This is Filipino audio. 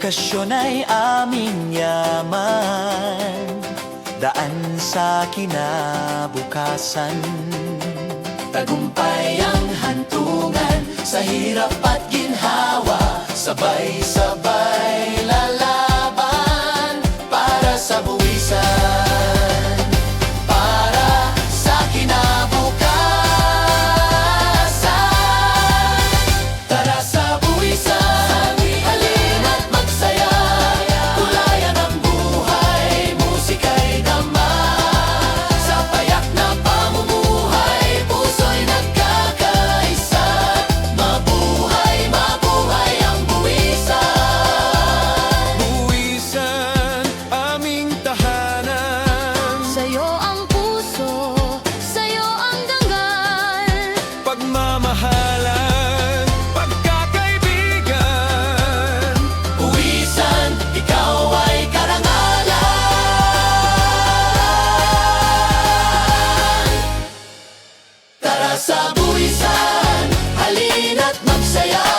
Edukasyon ay aming yaman, daan sa kinabukasan. Tagumpay ang hantungan sa hirap at ginhawa, sabay-sabay lalaban para sa buwisan, para sa kinabukasan. Tara sa buwisan, halina't magsaya, tulayan ang buhay, musika'y dama. Sa payak na pamumuhay, puso'y nagkakaisa. Mabuhay, mabuhay ang buwisan. Buwisan, aming tahanan. Sa'yo ang puso, sa'yo ang danggal. Pagmamahalan, pagkakaibigan. Buwisan, ikaw ay karangalan. Tara sa buwisan, halina't magsaya.